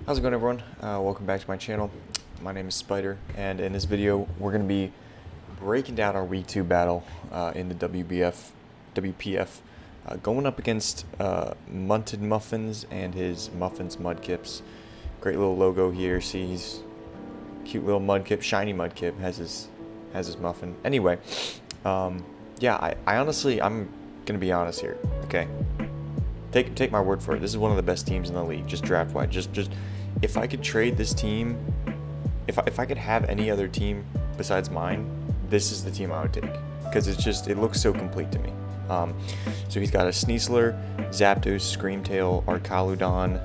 How's it going, everyone? Welcome back to my channel. My name is Spider, and in this video we're going to be breaking down our week 2 battle in the WPF, going up against Munted Muffins and his Muffins Mudkips. Great little logo here. See, he's cute little Mudkip, shiny Mudkip has his muffin. Anyway, yeah, I honestly, I'm gonna be honest here. Okay, take my word for it. This is one of the best teams in the league, just draft wide. Just if I could trade this team, if I could have any other team besides mine, this is the team I would take, because it looks so complete to me. So he's got a Sneasler, Zapdos, Screamtail, Arcanine,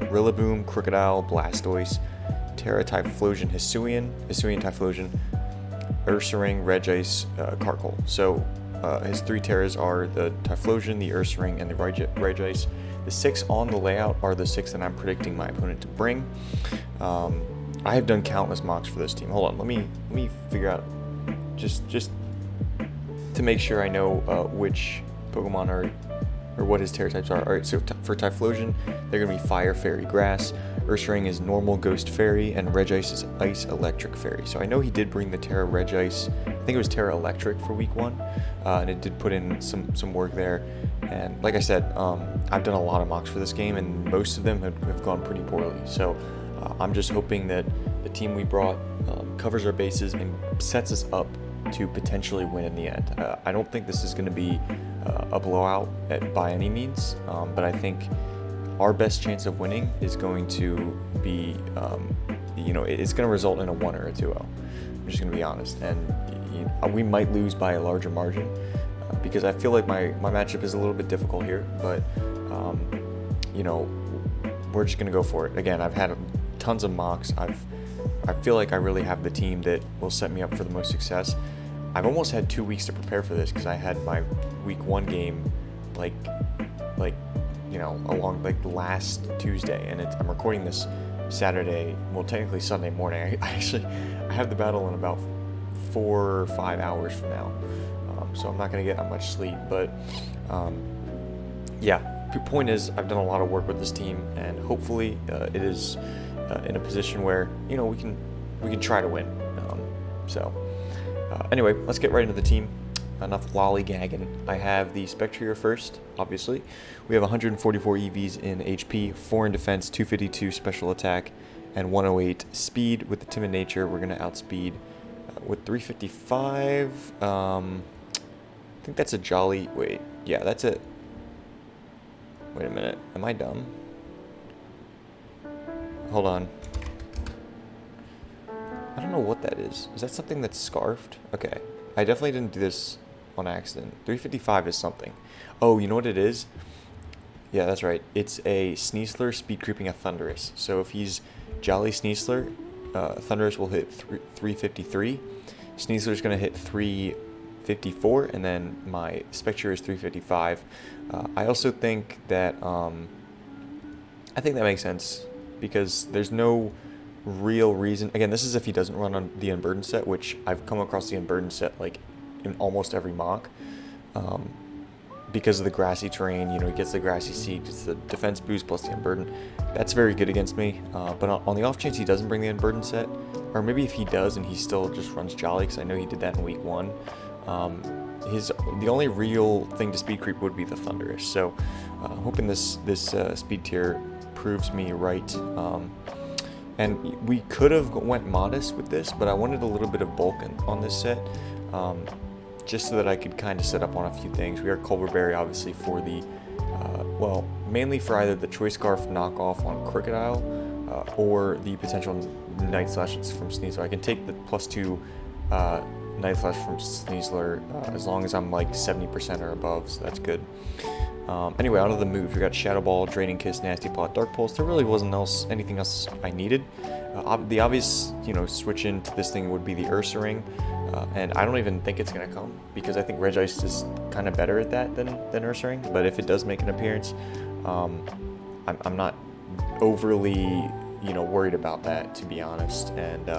Rillaboom, Crocodile, Blastoise, Terra Typhlosion, Hisuian Typhlosion, Ursaring, Regice, Carkol. So his 3 Terras are the Typhlosion, the Ursaring, and the Regice. The 6 on the layout are the 6 that I'm predicting my opponent to bring. I have done countless mocks for this team. Hold on, let me figure out just to make sure I know which Pokemon are, or what his Terra types are. Alright, so for Typhlosion, they're going to be Fire, Fairy, Grass. Ursaring is Normal, Ghost, Fairy, and Regice is Ice, Electric, Fairy. So I know he did bring the Terra Regice. I think it was Terra Electric for week 1, and it did put in some work there. And like I said, I've done a lot of mocks for this game, and most of them have gone pretty poorly. So I'm just hoping that the team we brought covers our bases and sets us up to potentially win in the end. I don't think this is going to be a blowout by any means, but I think our best chance of winning is going to be, it's going to result in a 1 or a 2-0. I'm just going to be honest, and we might lose by a larger margin because I feel like my matchup is a little bit difficult here, but we're just going to go for it. Again, I've had tons of mocks. I feel like I really have the team that will set me up for the most success. I've almost had 2 weeks to prepare for this because I had my week 1 game along last Tuesday, and I'm recording this Saturday, well, technically Sunday morning. I have the battle in about 4 or 5 hours from now, so I'm not going to get that much sleep, but yeah, the point is I've done a lot of work with this team, and hopefully it is in a position where we can try to win. Anyway, let's get right into the team. Enough lollygagging. I have the Spectrier first, obviously. We have 144 EVs in HP, 4 in defense, 252 special attack, and 108 speed. With the timid nature, we're going to outspeed with 355. I think that's a jolly. Wait, yeah, that's it. Wait a minute. Am I dumb? Hold on. I don't know what that is. Is that something that's scarfed? Okay. I definitely didn't do this on accident. 355 is something. Oh, you know what it is? Yeah, that's right. It's a Sneasler speed creeping a Thundurus. So if he's Jolly Sneasler, Thundurus will hit 353. Sneasler's going to hit 354, and then my Spectre is 355. I also think that makes sense because there's no real reason. Again, this is if he doesn't run on the Unburdened set, which I've come across the Unburdened set like in almost every mock, because of the grassy terrain. He gets the grassy seed, gets the defense boost plus the Unburdened. That's very good against me, but on the off chance he doesn't bring the Unburdened set, or maybe if he does and he still just runs Jolly, because I know he did that in week 1, the only real thing to speed creep would be the Thundurus. So I'm hoping this speed tier proves me right. And we could have went modest with this, but I wanted a little bit of bulk on this set, just so that I could kind of set up on a few things. We are Culver Berry, obviously, for the, mainly for either the Choice Scarf knockoff on Crocodile, or the potential Night Slashes from Sneasler. I can take the +2 Night Slash from Sneasler as long as I'm like 70% or above, so that's good. Anyway, out of the moves, we got Shadow Ball, Draining Kiss, Nasty Plot, Dark Pulse. There really wasn't anything else I needed. The obvious, switch into this thing would be the Ursaring, and I don't even think it's going to come, because I think Regice is kind of better at that than Ursaring, but if it does make an appearance, I'm not overly, worried about that, to be honest. And,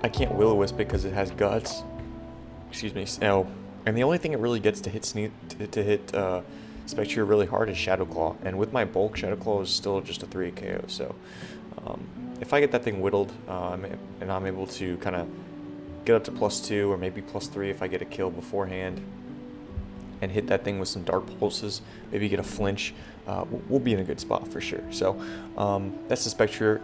I can't Will-O-Wisp because it has Guts. Excuse me. So, and the only thing it really gets to hit Spectre really hard is Shadow Claw, and with my bulk, Shadow Claw is still just a 3 KO. So if I get that thing whittled and I'm able to kind of get up to +2 or maybe +3 if I get a kill beforehand, and hit that thing with some dark pulses, maybe get a flinch, we'll be in a good spot for sure. So that's the Spectre.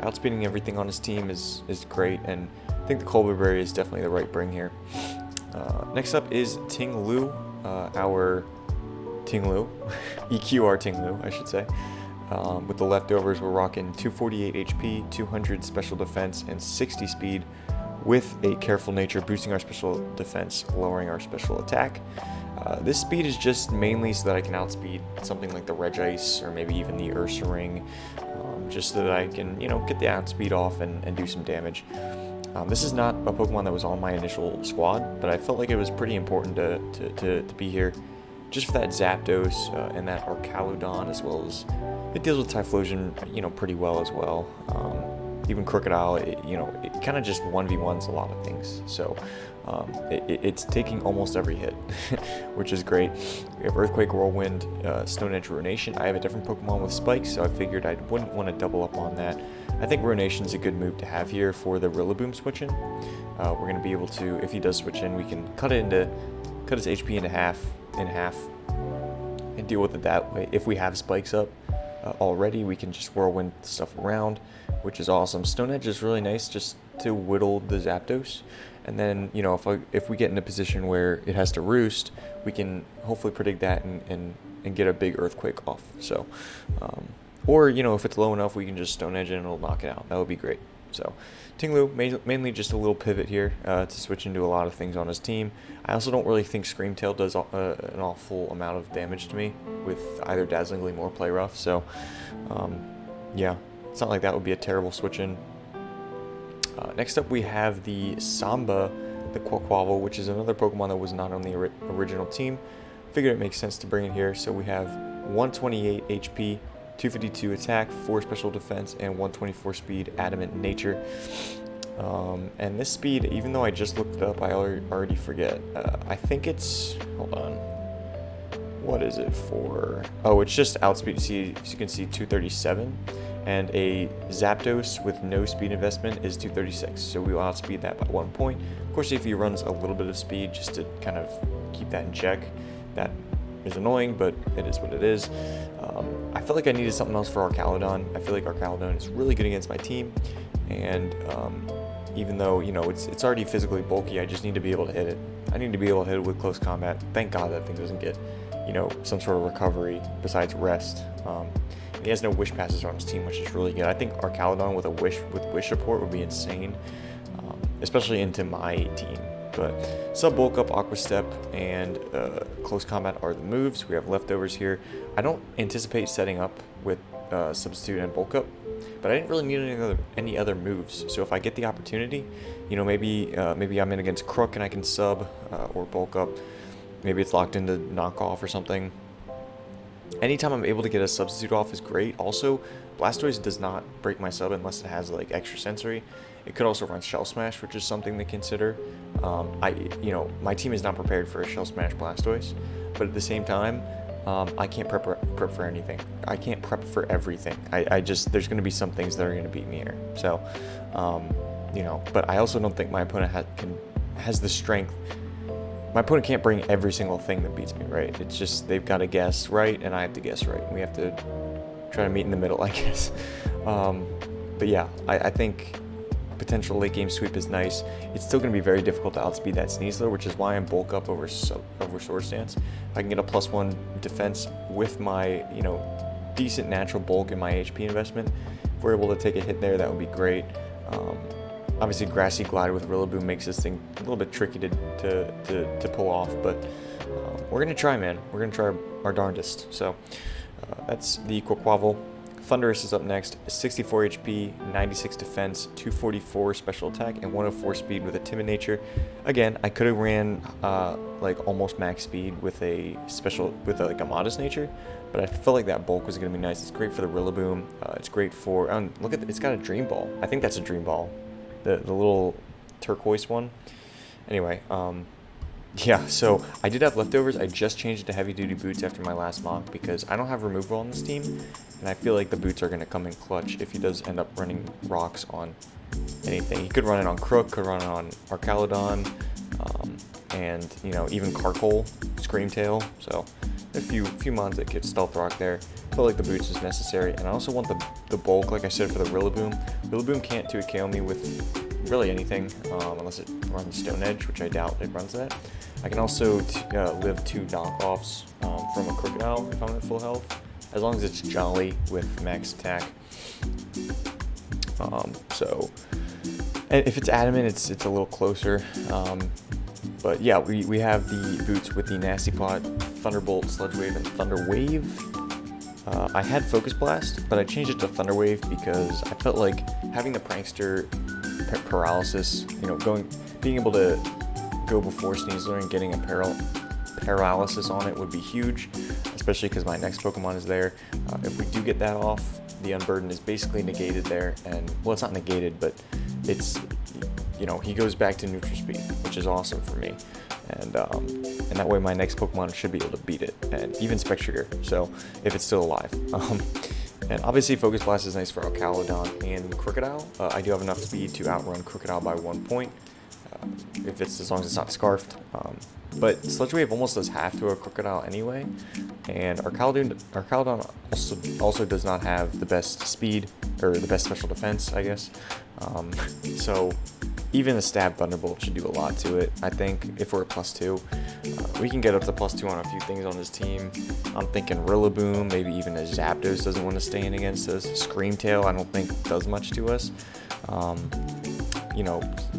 Outspeeding everything on his team is great, and I think the Colby Berry is definitely the right bring here. Next up is Ting Lu, our Ting Lu, EQR Ting Lu, I should say. With the leftovers, we're rocking 248 HP, 200 special defense, and 60 speed, with a careful nature, boosting our special defense, lowering our special attack. This speed is just mainly so that I can outspeed something like the Regice or maybe even the Ursaring, just so that I can, get the outspeed off and do some damage. This is not a Pokemon that was on my initial squad, but I felt like it was pretty important to be here, just for that Zapdos and that Arcanine, as well as it deals with Typhlosion, pretty well as well. Even Crocodile, it kind of just 1v1s a lot of things. So it's taking almost every hit, which is great. We have Earthquake, Whirlwind, Stone Edge, Ruination. I have a different Pokemon with spikes, so I figured I wouldn't want to double up on that. I think Ruination is a good move to have here for the Rillaboom switch in. We're going to be able to, if he does switch in, we can cut his HP in half, and deal with it that way. If we have spikes up already, we can just Whirlwind stuff around, which is awesome. Stone Edge is really nice just to whittle the Zapdos, and then if we get in a position where it has to roost, we can hopefully predict that and get a big Earthquake off. So or if it's low enough, we can just Stone Edge and it'll knock it out. That would be great. So Ting Lu, mainly just a little pivot here to switch into a lot of things on his team. I also don't really think Screamtail does an awful amount of damage to me with either Dazzling Gleam or Play Rough. So yeah, it's not like that would be a terrible switch in. Next up, we have the Samba, the Quaquaval, which is another Pokemon that was not on the original team. Figured it makes sense to bring it here. So we have 128 HP, 252 attack, 4 special defense, and 124 speed, adamant nature. And this speed, even though I just looked it up, I already forget. I think it's, hold on, what is it for? Oh, it's just outspeed. See, as you can see, 237, and a Zapdos with no speed investment is 236. So we will outspeed that by 1 point. Of course, if he runs a little bit of speed just to kind of keep that in check, that is annoying, but it is what it is. I felt like I needed something else for Arcanine. I feel like Arcanine is really good against my team, and even though it's already physically bulky, I just need to be able to hit it. I need to be able to hit it with close combat. Thank God that thing doesn't get some sort of recovery besides rest. He has no wish passes on his team, which is really good. I think Arcanine with wish support would be insane, especially into my team. But Sub Bulk Up, Aqua Step, and Close Combat are the moves. We have leftovers here. I don't anticipate setting up with Substitute and Bulk Up, but I didn't really need any other moves. So if I get the opportunity, maybe I'm in against Crook and I can sub or Bulk Up. Maybe it's locked into knockoff or something. Anytime I'm able to get a substitute off is great. Also, Blastoise does not break my sub unless it has like extra sensory. It could also run Shell Smash, which is something to consider. My team is not prepared for a Shell Smash Blastoise, but at the same time, I can't prep for anything. I can't prep for everything. There's going to be some things that are going to beat me here. So, but I also don't think my opponent has the strength. My opponent can't bring every single thing that beats me, right? It's just they've got to guess right, and I have to guess right. And we have to try to meet in the middle, I guess. But yeah, I think potential late game sweep is nice. It's still going to be very difficult to outspeed that Sneasler, which is why I'm Bulk Up over Sword Stance. If I can get a +1 defense with my decent natural bulk and my HP investment, if we're able to take a hit there, that would be great. Obviously, Grassy Glide with Rillaboom makes this thing a little bit tricky to pull off, but we're going to try, man. We're going to try our darndest. So that's the Quaquaval. Thundurus is up next. 64 HP, 96 defense, 244 special attack, and 104 speed with a timid nature. Again, I could have ran like almost max speed with a modest nature, but I felt like that bulk was going to be nice. It's great for the Rillaboom. It's great for look at it's got a Dream Ball. I think that's a Dream Ball, the little turquoise one. Anyway, Yeah, so I did have leftovers. I just changed it to heavy duty boots after my last mock because I don't have removal on this team, and I feel like the boots are going to come in clutch if he does end up running rocks on anything. He could run it on Crook, could run it on Arcanine, and even Carkol, Screamtail. So a few mons that could stealth rock there. I feel like the boots is necessary, and I also want the bulk, like I said, for the Rillaboom. Rillaboom can't 2KO me with really anything unless it runs Stone Edge, which I doubt it runs that. I can also live 2 knockoffs from a Crocodile if I'm at full health, as long as it's Jolly with max attack. So, and if it's Adamant, it's a little closer. But yeah, we have the boots with the Nasty Plot, Thunderbolt, Sludge Wave, and Thunder Wave. I had Focus Blast, but I changed it to Thunder Wave because I felt like having the Prankster paralysis, being able to go before Sneasler and getting a paralysis on it would be huge, especially because my next Pokemon is there. If we do get that off, the Unburden is basically negated there, and well, it's not negated, but it's he goes back to neutral speed, which is awesome for me, and that way my next Pokemon should be able to beat it, and even Spectrigger, so if it's still alive. And obviously Focus Blast is nice for Alcalodon and Crocodile. I do have enough speed to outrun Crocodile by 1 point, as long as it's not Scarfed. But Sludge Wave almost does half to a Crocodile anyway, and Arcalodon also does not have the best speed, or the best special defense, I guess. So even a Stab Thunderbolt should do a lot to it. I think if we're at +2, we can get up to +2 on a few things on this team. I'm thinking Rillaboom, maybe even a Zapdos doesn't want to stay in against us. Screamtail I don't think does much to us.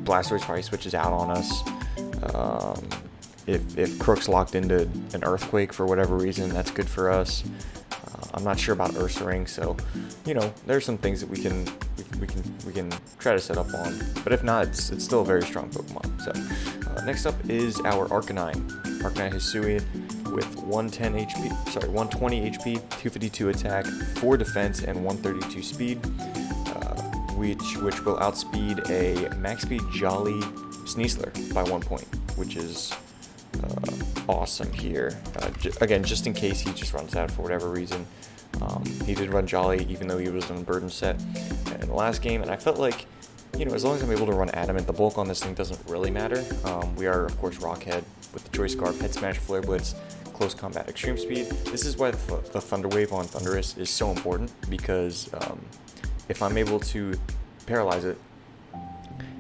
Blastoise probably switches out on us. If Crook's locked into an Earthquake for whatever reason, that's good for us. I'm not sure about Ursaring, so there's some things that we can try to set up on. But if not, it's still a very strong Pokemon. So next up is our Arcanine. Arcanine Hisuian with 120 HP, 252 attack, 4 defense, and 132 speed, which will outspeed a max speed Jolly Sneasler by 1 point, which is awesome here. Again, just in case he just runs out for whatever reason. He did run Jolly even though he was on Burden set in the last game, and I felt like, as long as I'm able to run Adamant, the bulk on this thing doesn't really matter. We are, of course, Rockhead with the Choice Scarf, Head Smash, Flare Blitz, Close Combat, Extreme Speed. This is why the Thunder Wave on Thundurus is so important, because if I'm able to paralyze it,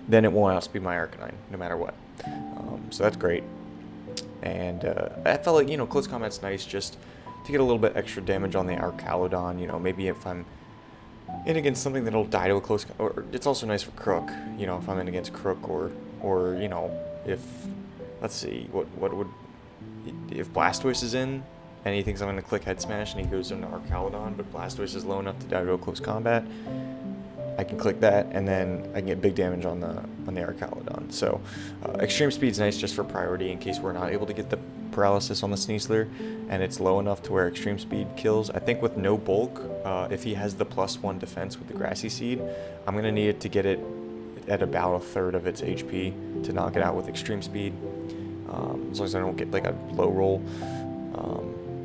then it won't outspeed my Arcanine, no matter what. So that's great. And I felt like, Close Combat's nice just to get a little bit extra damage on the Arcalodon. Maybe if I'm in against something that'll die to a close, or it's also nice for Crook, if I'm in against Crook, or if, let's see, what would, if Blastoise is in, and he thinks I'm going to click Head Smash, and he goes into Arcalodon, but Blastoise is low enough to die to a close combat, I can click that, and then I can get big damage on the Arcalodon. So Extreme Speed's nice just for priority in case we're not able to get the paralysis on the Sneasler, and it's low enough to where Extreme Speed kills. I think with no bulk, if he has the +1 defense with the Grassy Seed, I'm going to need it to get it at about a third of its HP to knock it out with Extreme Speed, as long as I don't get like a low roll.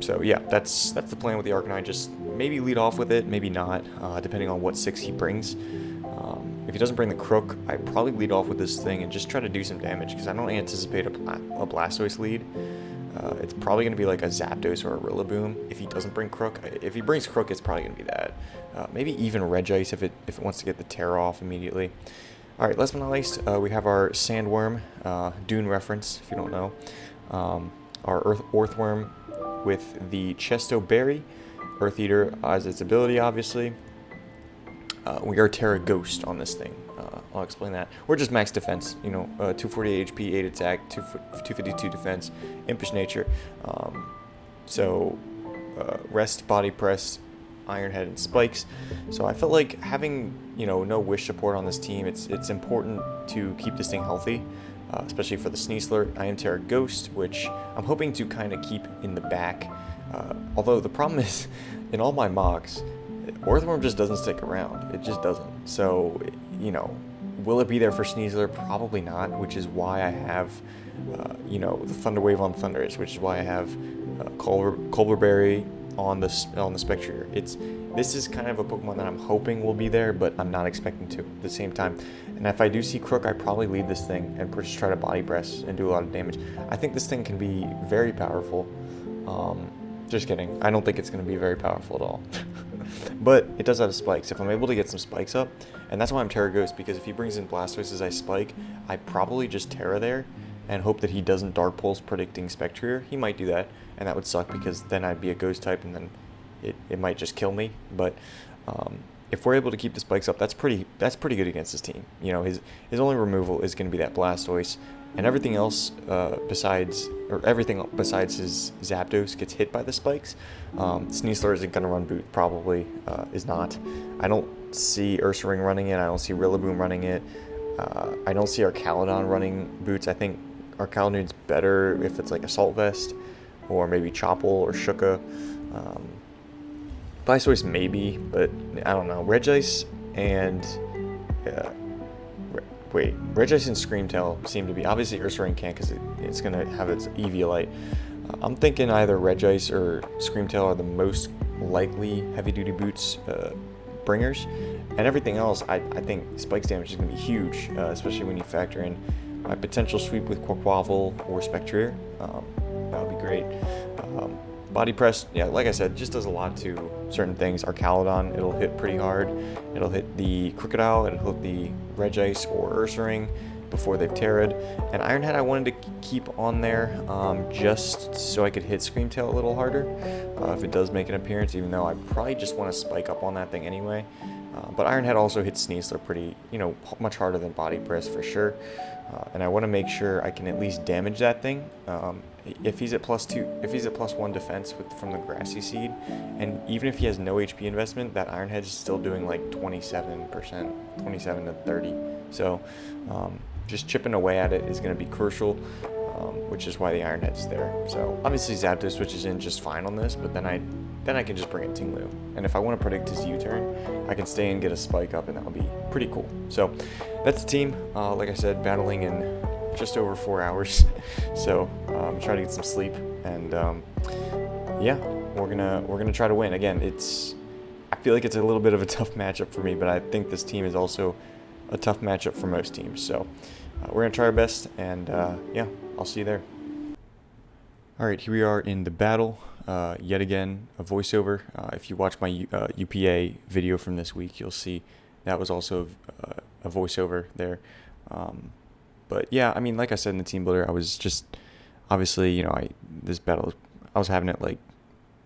So yeah, that's the plan with the Arcanine. Just maybe lead off with it, maybe not, depending on what 6 he brings. If he doesn't bring the Crook, I'd probably lead off with this thing and just try to do some damage, because I don't anticipate a Blastoise lead. It's probably going to be like a Zapdos or a Rillaboom if he doesn't bring Crook. If he brings Crook, it's probably going to be that. Maybe even Regice if it wants to get the Terror off immediately. Alright, last but not least, we have our Sandworm, Dune reference, if you don't know. Our Earthworm with the Chesto Berry, Earth Eater as its ability, obviously. We are Terra Ghost on this thing. I'll explain that. We're just max defense, 248 HP, 8 attack, 252 defense, Impish Nature. Rest, Body Press, Iron Head, and Spikes. So I felt like having, no Wish support on this team, it's important to keep this thing healthy. Especially for the Sneasler. I am Terra Ghost, which I'm hoping to kind of keep in the back. Although the problem is, in all my mocks, Earthworm just doesn't stick around. It just doesn't. So, Will it be there for Sneasler? Probably not, which is why I have, the Thunder Wave on Thundurus, which is why I have Culver Berry on the Spectrier. This is kind of a Pokemon that I'm hoping will be there, but I'm not expecting to at the same time. And if I do see Crook, I probably lead this thing and just try to body press and do a lot of damage. I think this thing can be very powerful. Just kidding. I don't think it's going to be very powerful at all. But it does have spikes. If I'm able to get some spikes up, and that's why I'm Terra Ghost, because if he brings in Blastoise as I spike, I probably just Terra there and hope that he doesn't Dark Pulse predicting Spectrier. He might do that, and that would suck because then I'd be a Ghost type and then it might just kill me. But if we're able to keep the spikes up, that's pretty good against his team. His only removal is going to be that Blastoise, and everything else everything besides his Zapdos gets hit by the spikes. Sneasler isn't going to run Boot, probably is not. I don't see Ursaring running it. I don't see Rillaboom running it. I don't see Arcanine running Boots. I think Arcanine's better if it's like Assault Vest or maybe Chople or Shuka. Blastoise maybe, but I don't know. Regice and Regice and Screamtail seem to be, obviously Ursaring can't because it's going to have its Eviolite. I'm thinking either Regice or Screamtail are the most likely heavy-duty boots bringers, and everything else, I think Spike's damage is going to be huge, especially when you factor in my potential sweep with Quaquaval or Spectrier. That would be great. Body press, yeah, like I said, just does a lot to certain things. Arcaludon, it'll hit pretty hard. It'll hit the Crocodile, it'll hit the Regice or Ursaring before they've Terra'd. And Ironhead I wanted to keep on there just so I could hit Screamtail a little harder if it does make an appearance, even though I probably just want to spike up on that thing anyway. But Ironhead also hits Sneasler pretty, much harder than Body Press for sure. And I want to make sure I can at least damage that thing. If he's at +1 defense from the Grassy Seed, and even if he has no HP investment, that Ironhead is still doing like 27%, 27 to 30. So just chipping away at it is going to be crucial, which is why the Ironhead's there. So obviously Zapdos switches in just fine on this, but then I can just bring in Tinglu. And if I want to predict his U-turn, I can stay and get a spike up, and that would be pretty cool. So that's the team. Like I said, battling in just over 4 hours. So try to get some sleep, and yeah, we're gonna try to win. Again, I feel like it's a little bit of a tough matchup for me, but I think this team is also a tough matchup for most teams. So we're gonna try our best, and yeah, I'll see you there. All right, here we are in the battle. Yet again, a voiceover. If you watch my UPA video from this week, you'll see that was also a voiceover there. But yeah, I mean, like I said in the team builder, I was just, obviously, this battle, I was having it like,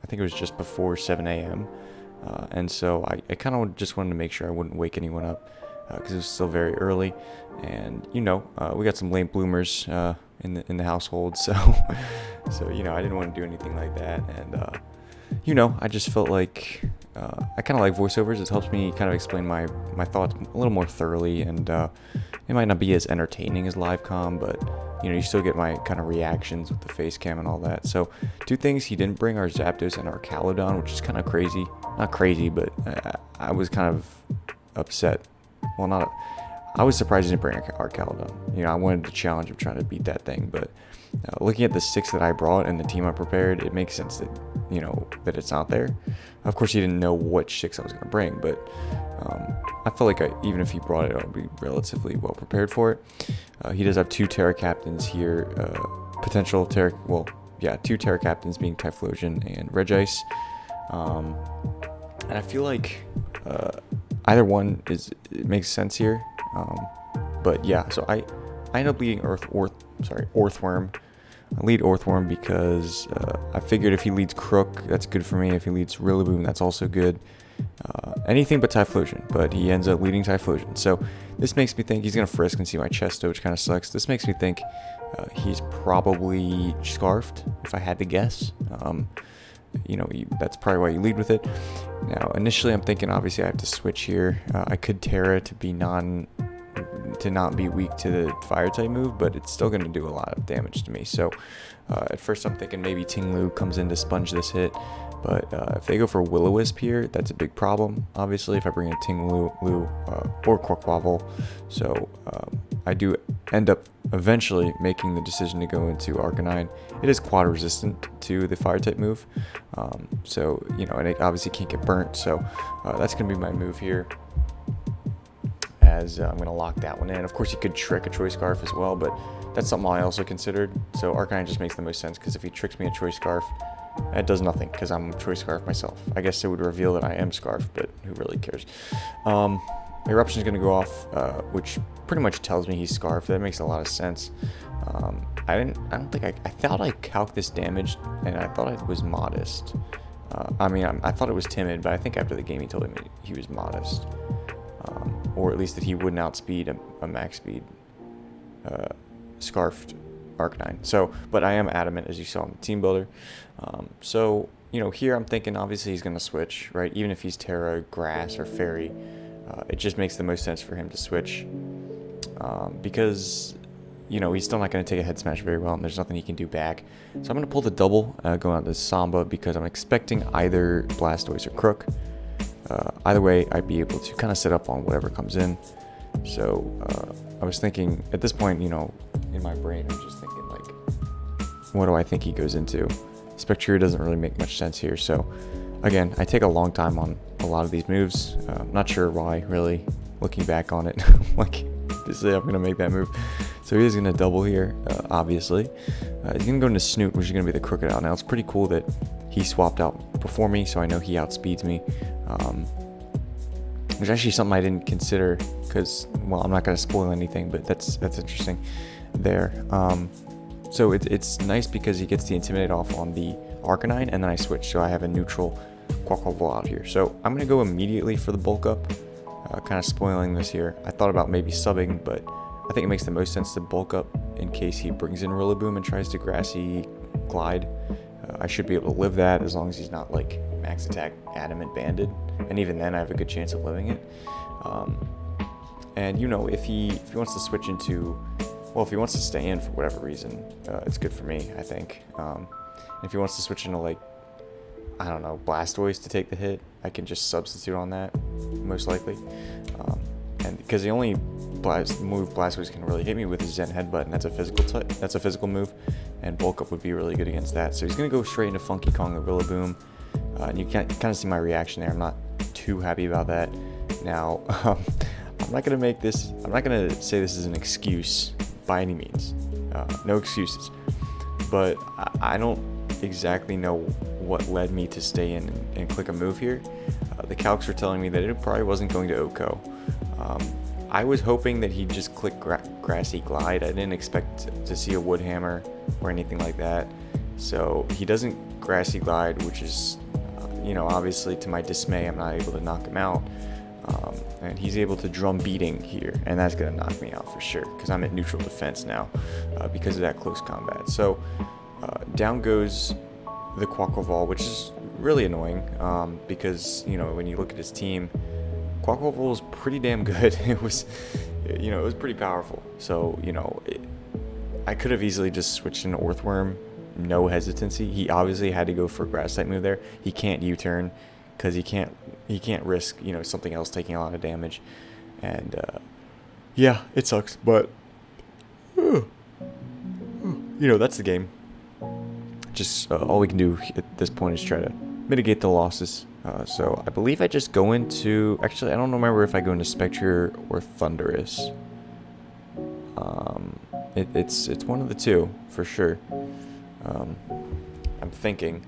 I think it was just before 7 a.m. And so I kind of just wanted to make sure I wouldn't wake anyone up because it was still very early. And, we got some late bloomers in the household, so I didn't want to do anything like that. And I just felt like I kind of like voiceovers. It helps me kind of explain my thoughts a little more thoroughly, and it might not be as entertaining as live comm, but you still get my kind of reactions with the face cam and all that. So 2 things he didn't bring are Zapdos and Arcaludon, which is kind of crazy. Not crazy, but I was kind of upset. Well, I was surprised he didn't bring Arcaludon. I wanted the challenge of trying to beat that thing, but looking at the 6 that I brought and the team I prepared, it makes sense that that it's not there. Of course, he didn't know which 6 I was going to bring, but I feel like even if he brought it, I would be relatively well prepared for it. He does have 2 Terra Captains here, potential Terra. Well, yeah, 2 Terra Captains being Typhlosion and Regice, and I feel like either one it makes sense here. But yeah, so I end up leading Orthworm. I lead Orthworm because I figured if he leads Crook, that's good for me. If he leads Rillaboom, that's also good. Anything but Typhlosion, but he ends up leading Typhlosion. So this makes me think he's going to Frisk and see my Chesto, which kind of sucks. This makes me think he's probably Scarfed, if I had to guess. That's probably why you lead with it. Now, initially I'm thinking obviously I have to switch here. I could Terra to not be weak to the fire type move, but it's still going to do a lot of damage to me. So at first I'm thinking maybe Tinglu comes in to sponge this hit, But if they go for Will-O-Wisp here, that's a big problem, obviously, if I bring in Ting-Lu or Quaquaval. So I do end up eventually making the decision to go into Arcanine. It is quad resistant to the fire type move, so and it obviously can't get burnt, so that's going to be my move here, as I'm going to lock that one in. Of course, he could trick a Choice Scarf as well, but that's something I also considered. So Arcanine just makes the most sense, because if he tricks me a Choice Scarf, it does nothing, because I'm Choice Scarf myself. I guess it would reveal that I am Scarf, but who really cares? Eruption is going to go off, which pretty much tells me he's Scarf. That makes a lot of sense. I thought I calced this damage, and I thought it was modest. I thought it was timid, but I think after the game he told me he was modest. Or at least that he wouldn't outspeed a max speed Scarfed Arcanine. So, but I am adamant, as you saw in the team builder. So, here I'm thinking obviously he's going to switch, right? Even if he's Terra, Grass, or Fairy, it just makes the most sense for him to switch. Because, he's still not going to take a head smash very well, and there's nothing he can do back. So I'm going to pull the double, going out to Samba, because I'm expecting either Blastoise or Crook. Either way, I'd be able to kind of set up on whatever comes in. So I was thinking, at this point, in my brain, I'm just thinking, like, what do I think he goes into? Spectre doesn't really make much sense here. So, again, I take a long time on a lot of these moves. Not sure why, really, looking back on it. Like, obviously, I'm going to make that move. So he is going to double here, obviously. He's going to go into Snoot, which is going to be the Crocodile. Now, it's pretty cool that he swapped out before me, so I know he outspeeds me. Which is actually something I didn't consider, because, well, I'm not going to spoil anything, but that's interesting there. So it's nice because he gets the Intimidate off on the Arcanine, and then I switch, so I have a neutral Quaquaval out here. So I'm going to go immediately for the bulk up, kind of spoiling this here. I thought about maybe subbing, but I think it makes the most sense to bulk up in case he brings in Rillaboom and tries to Grassy Glide. I should be able to live that as long as he's not, like, max attack adamant banded, and even then I have a good chance of living it. And if he wants to switch into, well, if he wants to stay in for whatever reason, it's good for me, I think. If he wants to switch into, like, I don't know, Blastoise to take the hit, I can just substitute on that, most likely. And because the only move Blastoise can really hit me with is Zen Headbutt, and that's a physical move, and Bulk Up would be really good against that. So he's going to go straight into Funky Kong the Rillaboom, and you can kind of see my reaction there. I'm not too happy about that. Now, I'm not going to say this is an excuse by any means. No excuses. But I don't exactly know what led me to stay in and click a move here. The calcs were telling me that it probably wasn't going to OHKO. I was hoping that he'd just click Grassy Glide. I didn't expect to see a Wood Hammer or anything like that. So he doesn't Grassy Glide, which is, obviously to my dismay, I'm not able to knock him out. And he's able to Drum Beating here, and that's going to knock me out for sure, because I'm at neutral defense now because of that close combat. So down goes the Quaquaval, which is really annoying because, when you look at his team, Quaquaval was pretty damn good. It was pretty powerful. So, I could have easily just switched into Earthworm, no hesitancy. He obviously had to go for a Grass type move there. He can't U-turn because he can't risk, something else taking a lot of damage. And, yeah, it sucks, but, that's the game. Just all we can do at this point is try to mitigate the losses. So I believe I just go into... Actually, I don't remember if I go into Spectre or Thunderous. It's one of the two, for sure. I'm thinking...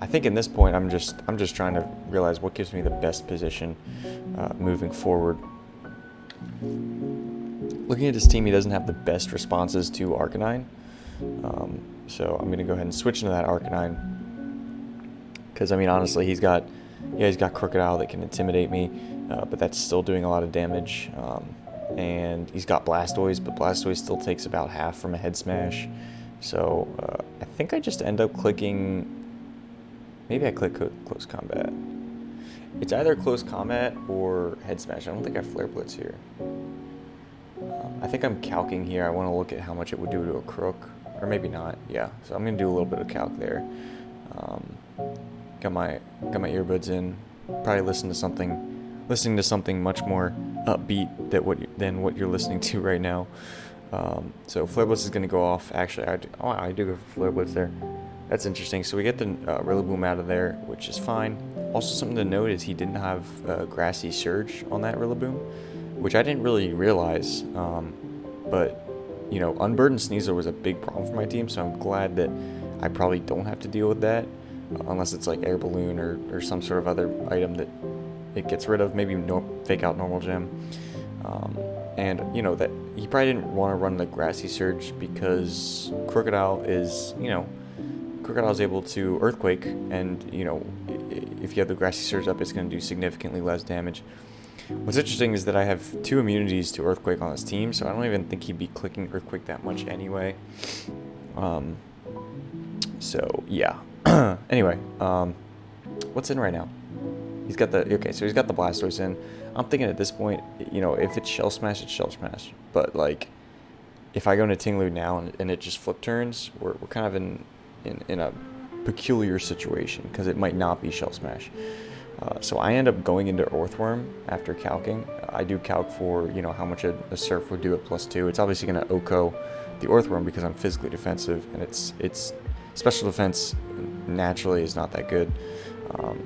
I think in this point, I'm just trying to realize what gives me the best position moving forward. Looking at his team, he doesn't have the best responses to Arcanine. So I'm going to go ahead and switch into that Arcanine. Because, honestly, he's got Crocodile that can intimidate me, but that's still doing a lot of damage. And he's got Blastoise, but Blastoise still takes about half from a head smash. So I think I just end up clicking... Maybe I click Close Combat. It's either Close Combat or Head Smash. I don't think I Flare Blitz here. I think I'm calcing here. I want to look at how much it would do to a Crook. Or maybe not. Yeah, so I'm going to do a little bit of calc there. got my earbuds in, probably listening to something much more upbeat than what you're listening to right now. So Flare Blitz is going to go off. Actually, I do go for Flare Blitz there. That's interesting. So we get the Rillaboom out of there, which is fine. Also, something to note is he didn't have Grassy Surge on that Rillaboom, which I didn't really realize. But, Unburdened Sneasler was a big problem for my team, so I'm glad that I probably don't have to deal with that, unless it's like Air Balloon or some sort of other item that it gets rid of, maybe fake out Normal Gem. And, that he probably didn't want to run the Grassy Surge because Crocodile is able to Earthquake, and, if you have the Grassy Surge up, it's going to do significantly less damage. What's interesting is that I have 2 immunities to Earthquake on this team, so I don't even think he'd be clicking Earthquake that much anyway. So, yeah. Anyway, what's in right now? He's got the Blastoise in. I'm thinking at this point, if it's Shell Smash, it's Shell Smash. But, if I go into Tinglu now and it just flip turns, we're kind of in a peculiar situation, because it might not be Shell Smash. So I end up going into Earthworm after calcing. I do calc for, how much a Surf would do at +2. It's obviously going to OHKO the Earthworm because I'm physically defensive, and its special defense naturally is not that good.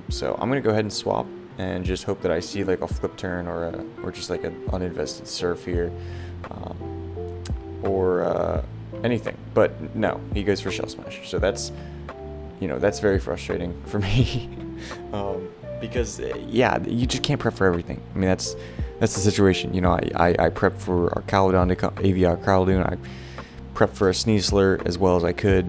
So I'm going to go ahead and swap and just hope that I see a flip turn or just an uninvested Surf here, or anything. But no, he goes for Shell Smash. So that's very frustrating for me. Because you just can't prep for everything. I mean, that's the situation. I prepped for Arcaludon to AV Arcaludon. I prepped for a Sneasler as well as I could,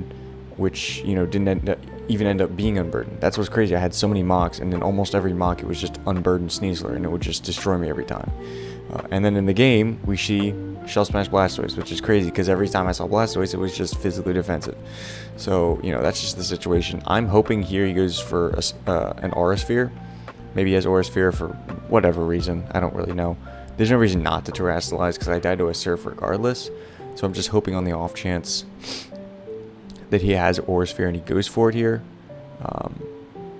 which didn't even end up being Unburdened. That's what's crazy. I had so many mocks, and in almost every mock it was just Unburdened Sneasler, and it would just destroy me every time. And then in the game we see Shell Smash Blastoise, which is crazy because every time I saw Blastoise it was just physically defensive. So that's just the situation. I'm hoping here he goes for an Aura Sphere. Maybe he has Aura Sphere for whatever reason. I don't really know. There's no reason not to Terrasilize because I died to a Surf regardless. So I'm just hoping on the off chance that he has Aura Sphere and he goes for it here,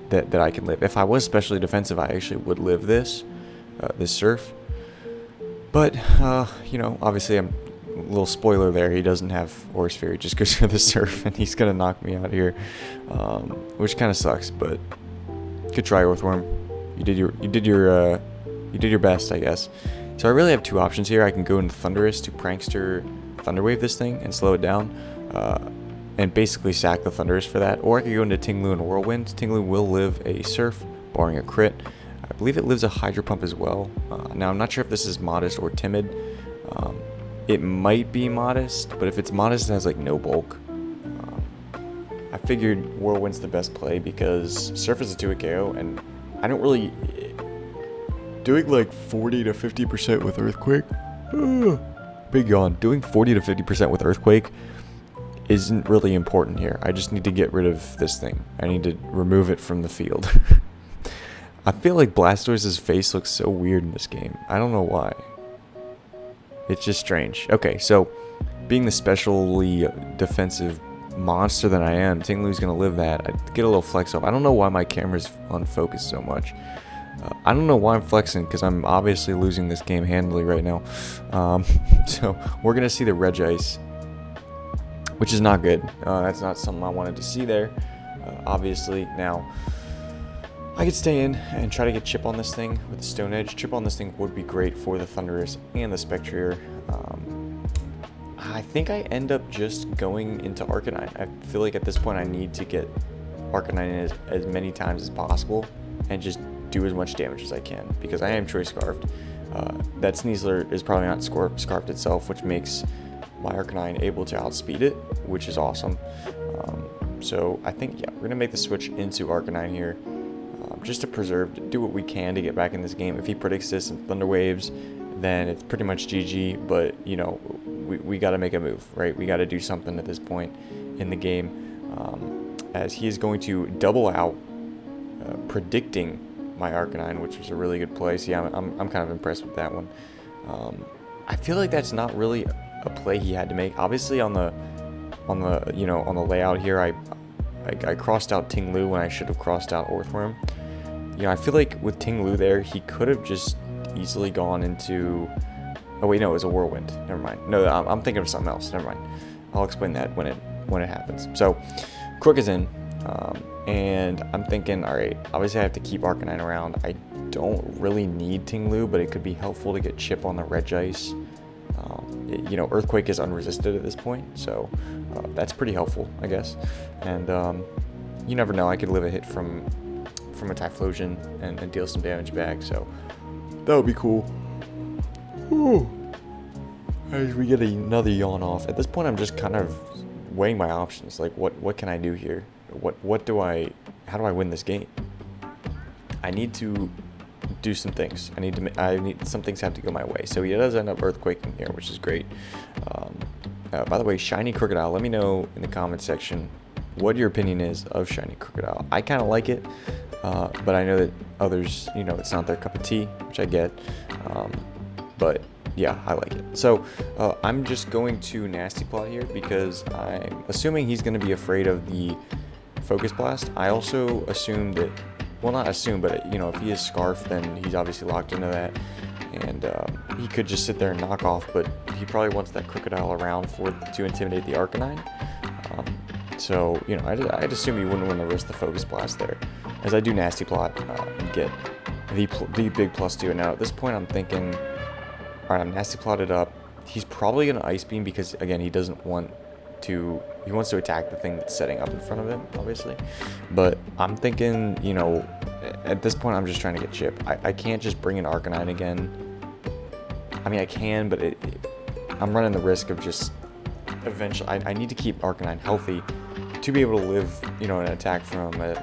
that I can live. If I was specially defensive, I actually would live this Surf. But, obviously I'm a little spoiler there. He doesn't have Aura Sphere. He just goes for the Surf, and he's going to knock me out here, which kind of sucks, but good try, Earthworm. You did your best, I guess. So I really have 2 options here. I can go into Thundurus to Prankster Thunderwave this thing and slow it down, and basically sack the Thundurus for that. Or I could go into Tinglu and Whirlwind. Tinglu will live a Surf, barring a crit. I believe it lives a Hydro Pump as well. Now, I'm not sure if this is Modest or Timid. It might be Modest, but if it's Modest, it has, no bulk. I figured Whirlwind's the best play because Surf is a 2-hit KO, and I don't really... Doing, 40 to 50% with Earthquake? Big yawn. Doing 40 to 50% with Earthquake isn't really important here. I just need to get rid of this thing. I need to remove it from the field. I feel like Blastoise's face looks so weird in this game. I don't know why. It's just strange. Okay, so being the specially defensive monster that I am, Tinglu's going to live that. I get a little flex up. I don't know why my camera's unfocused so much. I don't know why I'm flexing, because I'm obviously losing this game handily right now. So we're going to see the Regice, which is not good. That's not something I wanted to see there, obviously. Now, I could stay in and try to get Chip on this thing with the Stone Edge. Chip on this thing would be great for the Thundurus and the Spectrier. I think I end up just going into Arcanine. I feel like at this point I need to get Arcanine in as many times as possible and just do as much damage as I can, because I am Choice Scarfed. That Sneasler is probably not Scarfed itself, which makes my Arcanine able to outspeed it, which is awesome. So I think, we're going to make the switch into Arcanine here, just to do what we can to get back in this game. If he predicts this in Thunder Waves, then it's pretty much GG, but, we got to make a move, right? We got to do something at this point in the game, as he is going to double out, predicting my Arcanine, which was a really good play. So yeah, I'm kind of impressed with that one. I feel like that's not really a play he had to make. Obviously on the layout here, I I crossed out Ting Lu when I should have crossed out Orthworm. You know, I feel like with Ting Lu there, he could have just easily gone into... Oh wait, no, it was a Whirlwind. Never mind. No, I'm thinking of something else. Never mind. I'll explain that when it happens. So, Crook is in, and I'm thinking, all right, obviously I have to keep Arcanine around. I don't really need Ting Lu, but it could be helpful to get Chip on the Regice. You know, Earthquake is unresisted at this point, so that's pretty helpful, I guess. And you never know, I could live a hit from a Typhlosion and deal some damage back, so that would be cool. Ooh. As we get another yawn off. At this point, I'm just kind of weighing my options. Like, what can I do here? How do I win this game? I need to do some things. Some things have to go my way. So he does end up Earthquaking here, which is great. By the way, Shiny Crocodile, let me know in the comment section what your opinion is of Shiny Crocodile. I kind of like it, but I know that others, you know, it's not their cup of tea, which I get. But yeah, I like it. So I'm just going to Nasty Plot here because I'm assuming he's going to be afraid of the Focus Blast. I also assume that, well, not assume, but you know, if he is Scarf, then he's obviously locked into that, and he could just sit there and knock off. But he probably wants that Crocodile around to intimidate the Arcanine. So you know, I'd assume he wouldn't want to risk the Focus Blast there, as I do Nasty Plot and get the big +2. And now at this point, I'm thinking, all right, I'm Nasty Plotted up. He's probably going to Ice Beam because, again, he wants to attack the thing that's setting up in front of him, obviously. But I'm thinking, you know, at this point, I'm just trying to get Chip. I can't just bring in Arcanine again. I mean, I can, but I'm running the risk of just eventually... I need to keep Arcanine healthy to be able to live, you know, an attack from a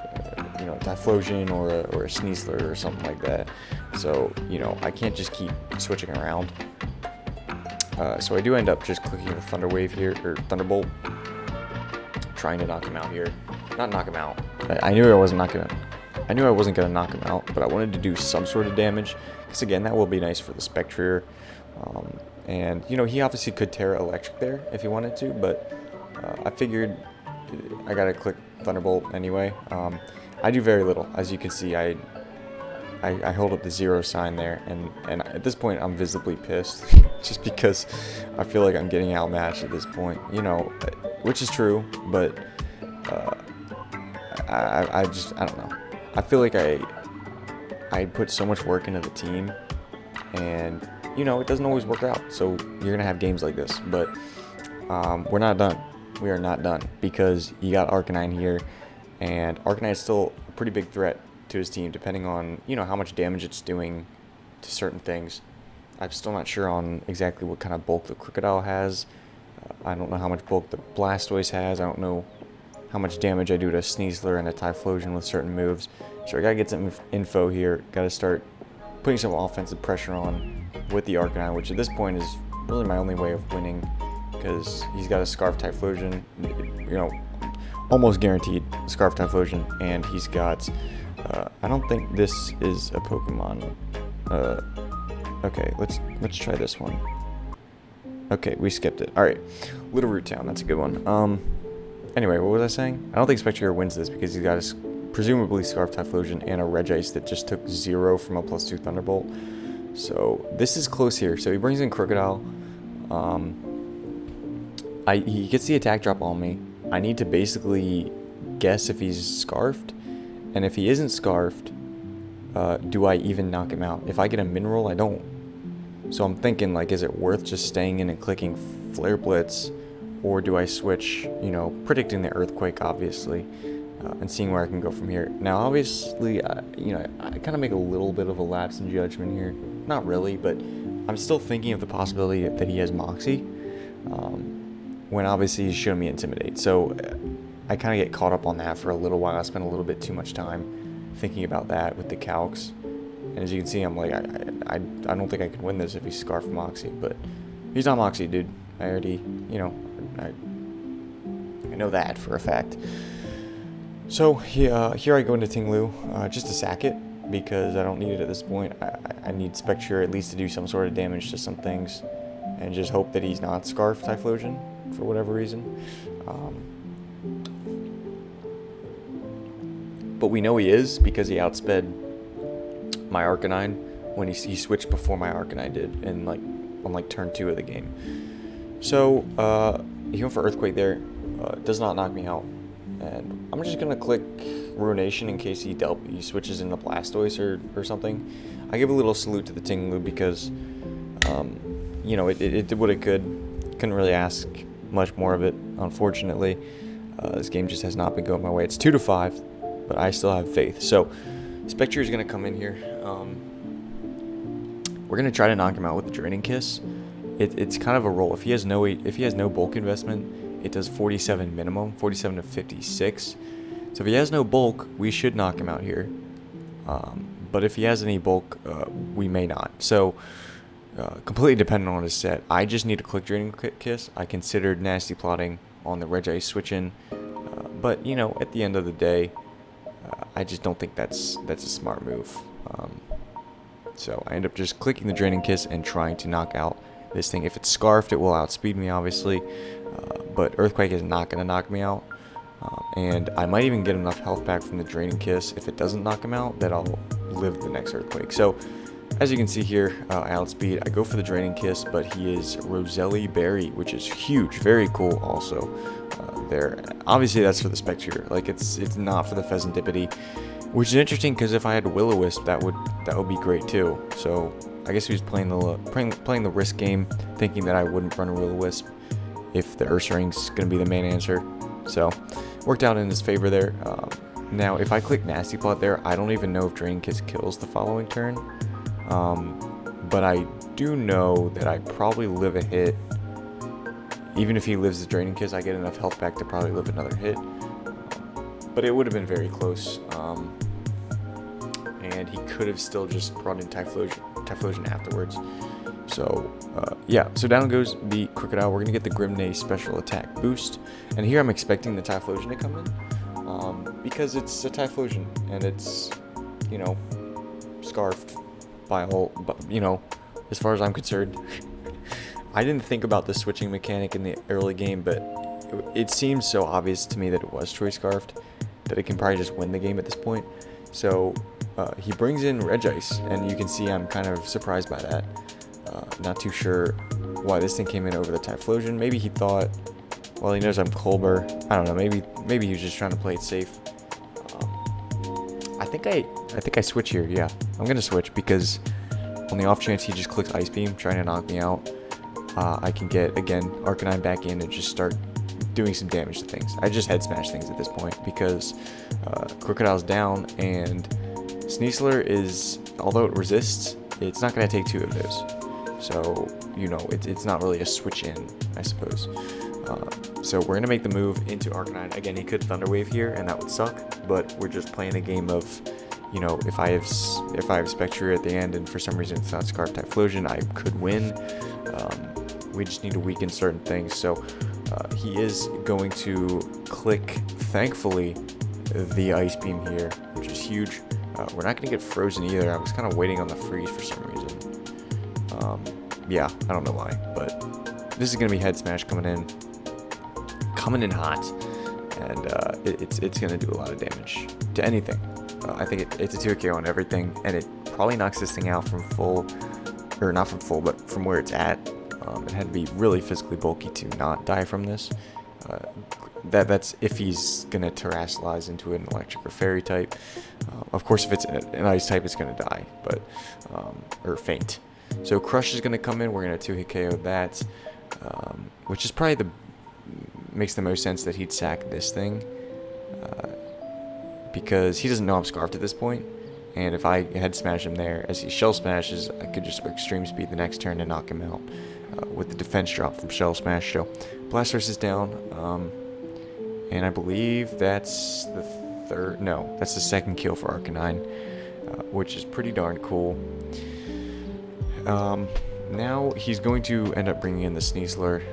Typhlosion or a Sneasler or something like that. So, you know, I can't just keep switching around. So I do end up just clicking the Thunder Wave here, or Thunderbolt, trying to knock him out here. Not knock him out. I knew I wasn't gonna knock him out, but I wanted to do some sort of damage, because again, that will be nice for the Spectrier. And you know, he obviously could Terra Electric there if he wanted to, but I figured I gotta click Thunderbolt anyway. I do very little, as you can see. I hold up the 0 sign there, and at this point I'm visibly pissed, just because I feel like I'm getting outmatched at this point, you know, which is true, but I don't know. I feel like I put so much work into the team, and you know, it doesn't always work out, so you're gonna have games like this, but we're not done. We are not done, because you got Arcanine here, and Arcanine is still a pretty big threat to his team, depending on, you know, how much damage it's doing to certain things. I'm still not sure on exactly what kind of bulk the Crocodile has. I don't know how much bulk the Blastoise has. I don't know how much damage I do to a Sneasler and a Typhlosion with certain moves. So I gotta get some info here. Gotta start putting some offensive pressure on with the Arcanine, which at this point is really my only way of winning, because he's got a Scarf Typhlosion, you know, almost guaranteed Scarf Typhlosion, and he's got, I don't think this is a Pokemon. Okay, let's try this one. Okay, we skipped it. All right, Little Root Town, that's a good one. Anyway, what was I saying? I don't think Spectrier wins this because he's got a presumably Scarf Typhlosion and a Regice that just took 0 from a +2 Thunderbolt. So this is close here. So he brings in Crocodile. He gets the attack drop on me. I need to basically guess if he's Scarfed, and if he isn't Scarfed, do I even knock him out? If I get a Mineral, I don't. So I'm thinking, like, is it worth just staying in and clicking Flare Blitz, or do I switch, you know, predicting the Earthquake, obviously, and seeing where I can go from here. Now, obviously, you know, I kind of make a little bit of a lapse in judgment here. Not really, but I'm still thinking of the possibility that he has Moxie, when obviously he's shown me Intimidate. So I kind of get caught up on that for a little while. I spent a little bit too much time thinking about that with the calcs. And as you can see, I'm like, I don't think I can win this if he's Scarf Moxie, but he's not Moxie, dude. I already, you know, I know that for a fact. So here I go into Ting Lu, just to sack it, because I don't need it at this point. I need Spectrier at least to do some sort of damage to some things, and just hope that he's not Scarf Typhlosion for whatever reason. but we know he is because he outsped my Arcanine when he switched before my Arcanine did, and on turn 2 of the game. So he went for Earthquake there. Does not knock me out, and I'm just gonna click Ruination in case he switches into Blastoise or something. I give a little salute to the Tinglu because you know, it did what it could. Couldn't really ask much more of it, unfortunately. This game just has not been going my way. It's 2-5, but I still have faith. So Spectre is gonna come in here. We're gonna try to knock him out with the Draining Kiss. It's kind of a roll. If he has no bulk investment, it does 47 minimum, 47 to 56. So if he has no bulk, we should knock him out here. But if he has any bulk, we may not. So completely dependent on his set. I just need to click Draining Kiss. I considered nasty plotting on the Regice switch in, but you know, at the end of the day, I just don't think that's a smart move. So I end up just clicking the Draining Kiss and trying to knock out this thing. If it's Scarfed, it will outspeed me, obviously, but Earthquake is not going to knock me out. And I might even get enough health back from the Draining Kiss if it doesn't knock him out that I'll live the next Earthquake. So as you can see here, I outspeed. I go for the Draining Kiss, but he is Roselli Berry, which is huge, very cool. Also, there, obviously that's for the Spectre. Like it's not for the Pheasantipity, which is interesting because if I had Will-O-Wisp, that would be great too. So I guess he was playing the risk game, thinking that I wouldn't run a Will-O-Wisp if the Ursaring's going to be the main answer. So worked out in his favor there. Now, if I click Nasty Plot there, I don't even know if Draining Kiss kills the following turn. But I do know that I probably live a hit. Even if he lives the Draining Kiss, I get enough health back to probably live another hit. But it would have been very close. And he could have still just brought in Typhlosion afterwards. So, yeah. So down goes the Crocodile. We're going to get the Grimnay special attack boost. And here I'm expecting the Typhlosion to come in. Because it's a Typhlosion. And it's, you know, Scarfed. By all, but you know, as far as I'm concerned, I didn't think about the switching mechanic in the early game, but it seems so obvious to me that it was Choice Scarfed that it can probably just win the game at this point. So he brings in Regice, and you can see I'm kind of surprised by that. Not too sure why this thing came in over the Typhlosion. Maybe he thought, well, he knows I'm Colbur. I don't know. Maybe he was just trying to play it safe. I think I switch here. Yeah, I'm gonna switch because on the off chance he just clicks Ice Beam trying to knock me out, I can get again Arcanine back in and just start doing some damage to things. I just head smash things at this point because Crocodile's down and Sneasler is, although it resists, it's not gonna take 2 of those. So you know it's not really a switch in, I suppose. So we're gonna make the move into Arcanine. Again, he could Thunder Wave here, and that would suck. But we're just playing a game of, you know, if I have Spectre at the end, and for some reason it's not Scarf Typhlosion, I could win. We just need to weaken certain things. So he is going to click, thankfully, the Ice Beam here, which is huge. We're not gonna get frozen either. I was kind of waiting on the freeze for some reason. Yeah, I don't know why, but this is gonna be Head Smash coming in hot, and it's gonna do a lot of damage to anything. I think it's a 2 KO on everything, and it probably knocks this thing out from full, or not from full, but from where it's at. It had to be really physically bulky to not die from this. That's if he's gonna terrestrialize into an electric or fairy type. Of course, if it's an ice type, it's gonna die, but or faint. So Crush is gonna come in. We're gonna 2-hit KO that, which is probably makes the most sense that he'd sack this thing, because he doesn't know I'm Scarfed at this point, and if I head smash him there as he shell smashes, I could just extreme speed the next turn and knock him out with the defense drop from shell smash. So Blastoise is down, and I believe that's the second kill for Arcanine, which is pretty darn cool. Now he's going to end up bringing in the Sneasler,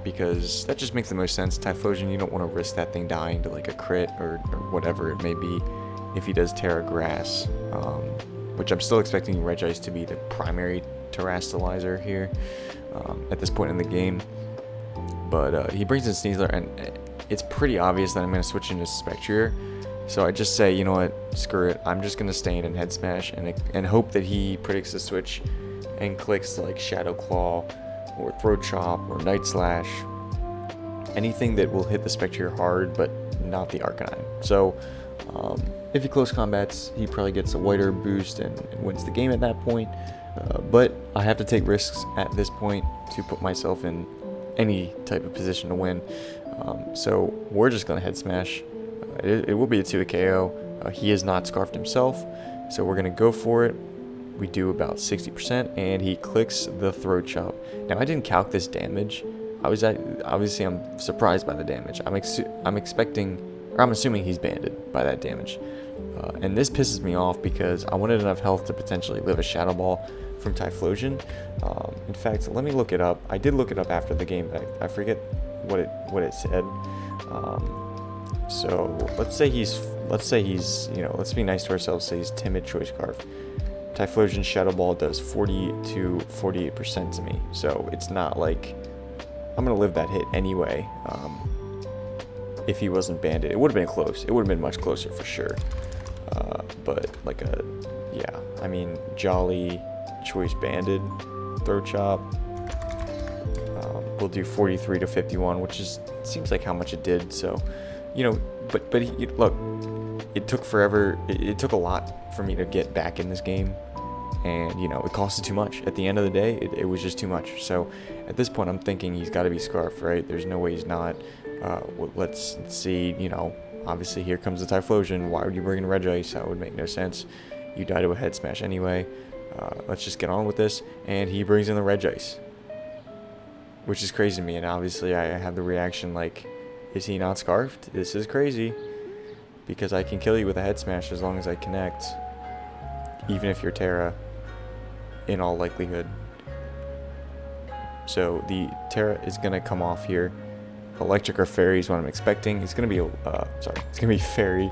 because that just makes the most sense. Typhlosion, you don't want to risk that thing dying to like a crit or whatever it may be if he does Terra Grass, which I'm still expecting Regice to be the primary Terrastalizer here at this point in the game. But he brings in Sneasler, and it's pretty obvious that I'm going to switch into Spectre So I just say, you know what, screw it. I'm just gonna stand and head smash and hope that he predicts the switch and clicks like Shadow Claw or Throat Chop or Night Slash, anything that will hit the Spectre hard, but not the Arcanine. So if he close combats, he probably gets a whiter boost and wins the game at that point. But I have to take risks at this point to put myself in any type of position to win. So we're just gonna head smash. It will be a 2 KO. He is not scarfed himself, so we're gonna go for it. We do about 60%, and he clicks the Throat Chop. Now I didn't calc this damage. Obviously I'm surprised by the damage. I'm expecting, or I'm assuming he's banded by that damage. And this pisses me off because I wanted enough health to potentially live a Shadow Ball from Typhlosion. In fact, let me look it up. I did look it up after the game, but I forget what it said. So let's say he's, you know, let's be nice to ourselves, say he's Timid Choice Scarf. Typhlosion Shadow Ball does 40 to 48% to me, so it's not like I'm gonna live that hit anyway. If he wasn't banded, it would have been close. It would have been much closer for sure. But like yeah, I mean, Jolly Choice banded Throat Chop. We'll do 43 to 51, which seems like how much it did. So, you know, but look, it took forever. It took a lot for me to get back in this game, and you know, it costed too much. At the end of the day, it was just too much. So at this point, I'm thinking he's got to be Scarf, right? There's no way he's not. Let's see. You know, obviously here comes the Typhlosion. Why would you bring in Regice? That would make no sense. You die to a head smash anyway. Let's just get on with this. And he brings in the Regice, which is crazy to me. And obviously I have the reaction like, is he not Scarfed? This is crazy, because I can kill you with a head smash as long as I connect, even if you're Terra, in all likelihood. So the Terra is gonna come off here. Electric or Fairy is what I'm expecting. It's gonna be it's gonna be Fairy.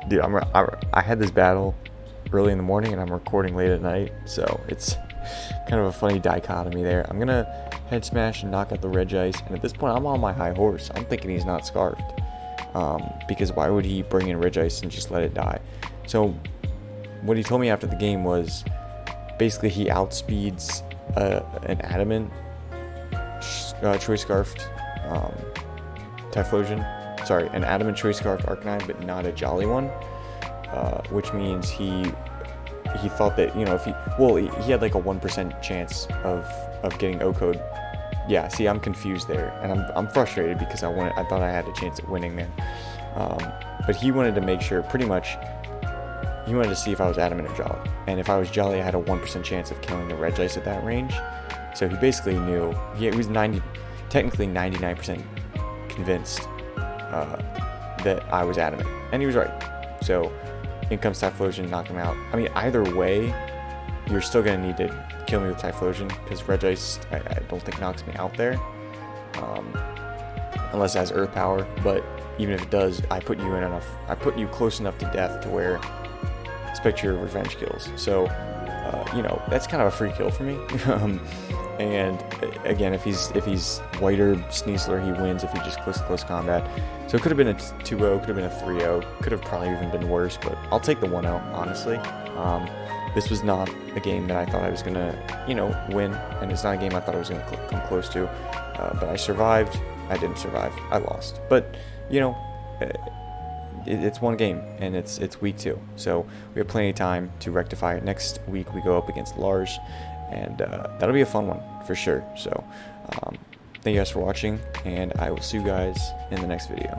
Dude, I had this battle early in the morning and I'm recording late at night, so it's kind of a funny dichotomy there. I'm gonna head smash and knock out the Regice, and at this point I'm on my high horse. I'm thinking he's not Scarfed, because why would he bring in Regice and just let it die? So what he told me after the game was basically he outspeeds an Adamant Choice Scarfed Typhlosion, an Adamant Choice Scarfed Arcanine, but not a Jolly one, which means he thought that, you know, if he had like a 1% chance of getting O-code. Yeah, see, I'm confused there, and I'm frustrated because I thought I had a chance at winning there. But he wanted to make sure, pretty much, he wanted to see if I was Adamant or Jolly, and if I was Jolly, I had a 1% chance of killing the Regice at that range. So he basically knew. He was technically 99% convinced that I was Adamant, and he was right. So in comes Typhlosion, knock him out. I mean, either way, you're still gonna need to kill me with Typhlosion, because Regice I don't think knocks me out there, unless it has Earth Power. But even if it does, I put you close enough to death to where Spectre Revenge kills. So you know, that's kind of a free kill for me. And again, if he's whiter Sneasler, he wins if he just clicks close combat. So it could have been a 2-0, could have been a 3-0, could have probably even been worse, but I'll take the 1-0, honestly. This was not a game that I thought I was going to, you know, win, and it's not a game I thought I was going to come close to. But I survived. I didn't survive. I lost. But, you know, it's one game, and it's week 2. So we have plenty of time to rectify it. Next week we go up against Lars, and that'll be a fun one for sure. So thank you guys for watching, and I will see you guys in the next video.